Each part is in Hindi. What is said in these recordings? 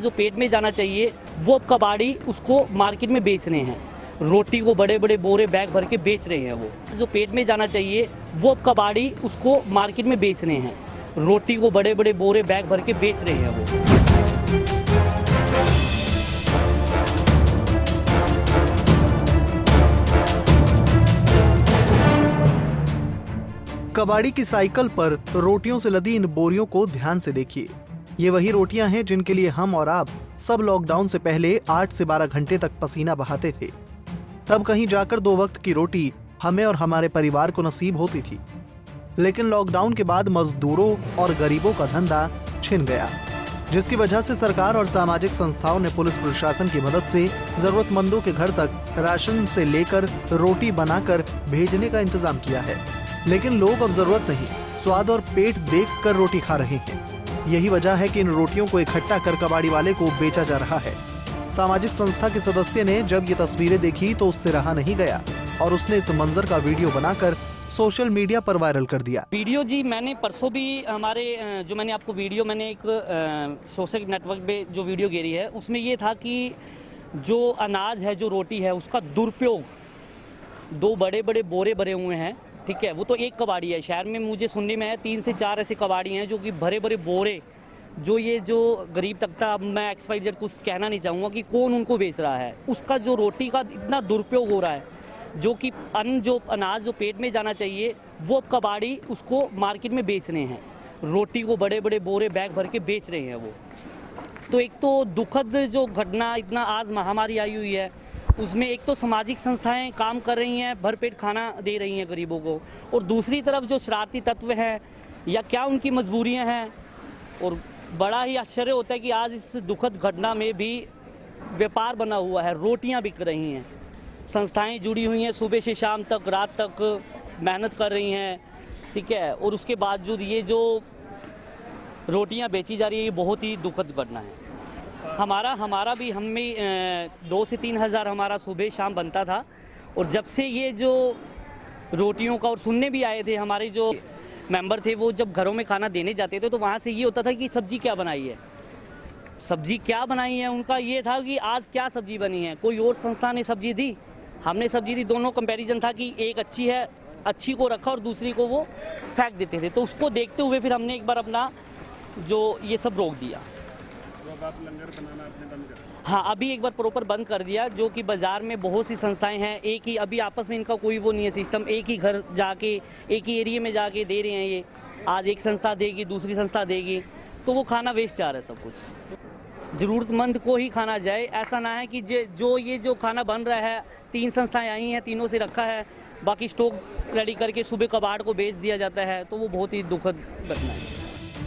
जो पेट में जाना चाहिए वो कबाड़ी उसको मार्केट में बेच रहे हैं। रोटी को बड़े बड़े बोरे बैग भर के बेच रहे हैं। वो जो पेट में जाना चाहिए वो कबाड़ी उसको मार्केट में बेच रहे हैं। रोटी को बड़े बड़े बोरे बैग भर के बेच रहे हैं वो। कबाड़ी की साइकिल पर रोटियों से लदी इन बोरियों को ध्यान से देखिए। ये वही रोटियां हैं जिनके लिए हम और आप सब लॉकडाउन से पहले 8 से 12 घंटे तक पसीना बहाते थे। तब कहीं जाकर 2 वक्त की रोटी हमें और हमारे परिवार को नसीब होती थी। लेकिन लॉकडाउन के बाद मजदूरों और गरीबों का धंधा छिन गया, जिसकी वजह से सरकार और सामाजिक संस्थाओं ने पुलिस प्रशासन की मदद से जरूरतमंदों के घर तक राशन से लेकर रोटी बनाकर भेजने का इंतजाम किया है। लेकिन लोग अब जरूरत नहीं, स्वाद और पेट देखकर रोटी खा रहे हैं। यही वजह है कि इन रोटियों को इकट्ठा कर कबाड़ी वाले को बेचा जा रहा है। सामाजिक संस्था के सदस्य ने जब ये तस्वीरें देखी तो उससे रहा नहीं गया और उसने इस मंजर का वीडियो बनाकर सोशल मीडिया पर वायरल कर दिया। वीडियो जी मैंने परसों भी हमारे जो मैंने आपको वीडियो मैंने एक सोशल नेटवर्क पे जो वीडियो गेरी है उसमें ये था कि जो अनाज है जो रोटी है उसका दुरुपयोग, 2 बड़े बड़े बोरे भरे हुए हैं, ठीक है। वो तो एक कबाड़ी है, शहर में मुझे सुनने में है 3 से 4 ऐसे कबाड़ी हैं जो कि भरे भरे बोरे, जो ये जो गरीब तबका, मैं XYZ कुछ कहना नहीं चाहूँगा कि कौन उनको बेच रहा है, उसका जो रोटी का इतना दुरुपयोग हो रहा है, जो कि अन्न जो अनाज जो पेट में जाना चाहिए वो कबाड़ी उसको मार्केट में बेच रहे हैं। रोटी को बड़े बड़े बोरे बैग भर के बेच रहे हैं वो। तो एक तो दुखद जो घटना, इतना आज महामारी आई हुई है, उसमें एक तो सामाजिक संस्थाएं काम कर रही हैं, भरपेट खाना दे रही हैं गरीबों को, और दूसरी तरफ जो शरारती तत्व हैं या क्या उनकी मजबूरियां हैं। और बड़ा ही आश्चर्य होता है कि आज इस दुखद घटना में भी व्यापार बना हुआ है, रोटियां बिक रही हैं। संस्थाएं जुड़ी हुई हैं, सुबह से शाम तक, रात तक मेहनत कर रही हैं, ठीक है। और उसके बावजूद ये जो रोटियां बेची जा रही है, ये बहुत ही दुखद घटना है। हमारा भी, हम में 2 से 3 हज़ार हमारा सुबह शाम बनता था। और जब से ये जो रोटियों का, और सुनने भी आए थे हमारे जो मेंबर थे, वो जब घरों में खाना देने जाते थे तो वहाँ से ये होता था कि सब्जी क्या बनाई है, सब्जी क्या बनाई है। उनका ये था कि आज क्या सब्जी बनी है, कोई और संस्था ने सब्जी दी, हमने सब्जी दी, दोनों कंपैरिजन था कि एक अच्छी है, अच्छी को रखा और दूसरी को वो फेंक देते थे। तो उसको देखते हुए फिर हमने एक बार अपना जो ये सब रोक दिया। आप लंगर बनाना आपने बंद कर दिया? हाँ, अभी एक बार प्रॉपर बंद कर दिया। जो कि बाजार में बहुत सी संस्थाएं हैं, एक ही, अभी आपस में इनका कोई वो नहीं है सिस्टम, एक ही घर जाके एक ही एरिया में जाके दे रहे हैं। ये आज एक संस्था देगी, दूसरी संस्था देगी, तो वो खाना वेस्ट जा रहा है सब कुछ। ज़रूरतमंद को ही खाना जाए, ऐसा ना है कि ये जो खाना बन रहा है, 3 संस्थाएं आई हैं, तीनों से रखा है, बाकी स्टॉक रेडी करके सुबह कबाड़ को बेच दिया जाता है। तो वो बहुत ही दुखद घटना है।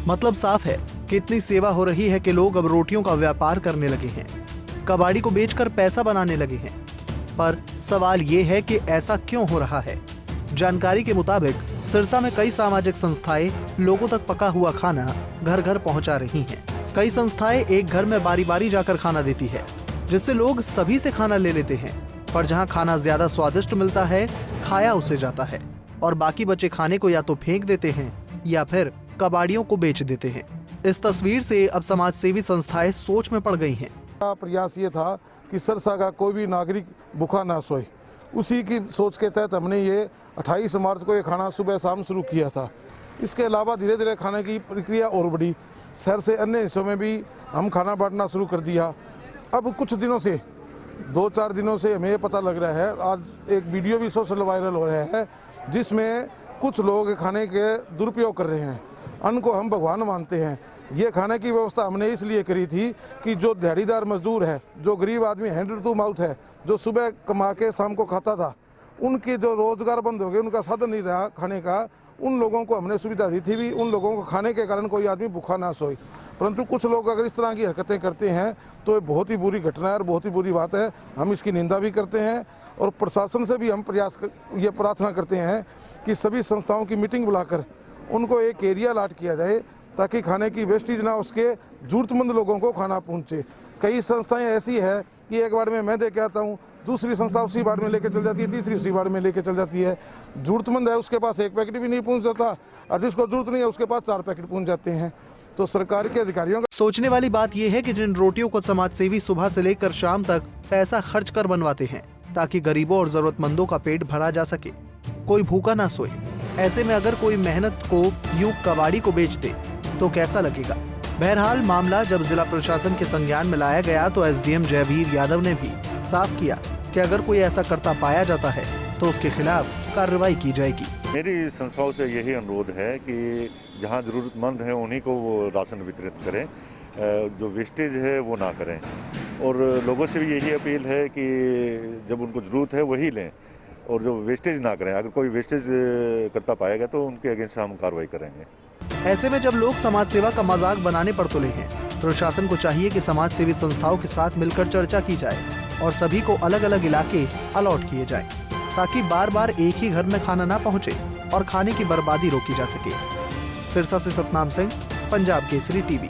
मतलब साफ है कि इतनी सेवा हो रही है कि लोग अब रोटियों का व्यापार करने लगे हैं, कबाड़ी को बेचकर पैसा बनाने लगे हैं। पर सवाल ये है कि ऐसा क्यों हो रहा है। जानकारी के मुताबिक सिरसा में कई सामाजिक संस्थाएं लोगों तक पका हुआ खाना घर घर पहुंचा रही हैं। कई संस्थाएं एक घर में बारी बारी जाकर खाना देती है, जिससे लोग सभी से खाना ले लेते हैं। पर जहां खाना ज्यादा स्वादिष्ट मिलता है, खाया उसे जाता है और बाकी बचे खाने को या तो फेंक देते हैं या फिर कबाड़ियों को बेच देते हैं। इस तस्वीर से अब समाज सेवी संस्थाएं सोच में पड़ गई हैं। प्रयास ये था कि सिरसा का कोई भी नागरिक भूखा ना सोए। उसी की सोच के तहत हमने ये 28 मार्च को ये खाना सुबह शाम शुरू किया था। इसके अलावा धीरे धीरे खाने की प्रक्रिया और बढ़ी, शहर से अन्य हिस्सों में भी हम खाना बांटना शुरू कर दिया। अब कुछ दिनों से, 2-4 दिनों से हमें ये पता लग रहा है, आज एक वीडियो भी सोशल वायरल हो रहा है जिसमें कुछ लोग खाने के दुरुपयोग कर रहे हैं। अन्न को हम भगवान मानते हैं। ये खाने की व्यवस्था हमने इसलिए करी थी कि जो दिहाड़ीदार मजदूर है, जो गरीब आदमी हैंड टू माउथ है, जो सुबह कमा के शाम को खाता था, उनके जो रोजगार बंद हो गए, उनका साधन नहीं रहा खाने का, उन लोगों को हमने सुविधा दी थी भी उन लोगों को खाने के कारण कोई आदमी भूखा ना सोए। परंतु कुछ लोग अगर इस तरह की हरकतें करते हैं तो ये बहुत ही बुरी घटना है और बहुत ही बुरी बात है। हम इसकी निंदा भी करते हैं और प्रशासन से भी हम ये प्रार्थना करते हैं कि सभी संस्थाओं की मीटिंग बुलाकर उनको एक एरिया अलॉट किया जाए ताकि खाने की वेस्टेज ना उसके ज़रूरतमंद लोगों को खाना पहुंचे। कई संस्थाएं ऐसी है कि एक बार में मैं दे के आता हूँ, दूसरी संस्था उसी बार में लेके चल जाती है, तीसरी उसी बार में लेके चल जाती है। ज़रूरतमंद है उसके पास 1 पैकेट भी नहीं पहुँच जाता और जिसको ज़रूरत नहीं है उसके पास 4 पैकेट पहुँच जाते हैं। तो सरकार के अधिकारियों का सोचने वाली बात यह है कि जिन रोटियों को समाजसेवी सुबह से लेकर शाम तक पैसा खर्च कर बनवाते हैं ताकि गरीबों और जरूरतमंदों का पेट भरा जा सके, कोई भूखा ना सोए, ऐसे में अगर कोई मेहनत को यूं कबाड़ी को बेच दे तो कैसा लगेगा। बहरहाल मामला जब जिला प्रशासन के संज्ञान में लाया गया तो एसडीएम जयवीर यादव ने भी साफ किया कि अगर कोई ऐसा करता पाया जाता है तो उसके खिलाफ कार्रवाई की जाएगी। मेरी संस्थाओं से यही अनुरोध है कि जहां जरूरतमंद हैं उन्हीं को वो राशन वितरित करें, जो वेस्टेज है वो ना करें। और लोगों से भी यही अपील है कि जब उनको ज़रूरत है वही लें और जो वेस्टेज ना करें। अगर कोई वेस्टेज करता पाएगा तो उनके अगेंस्ट हम कार्रवाई करेंगे। ऐसे में जब लोग समाज सेवा का मजाक बनाने पर तुले हैं, प्रशासन को चाहिए कि समाज सेवी संस्थाओं के साथ मिलकर चर्चा की जाए और सभी को अलग अलग इलाके अलॉट किए जाए ताकि बार बार एक ही घर में खाना ना पहुंचे और खाने की बर्बादी रोकी जा सके। सिरसा से सतनाम सिंह, पंजाब केसरी टीवी।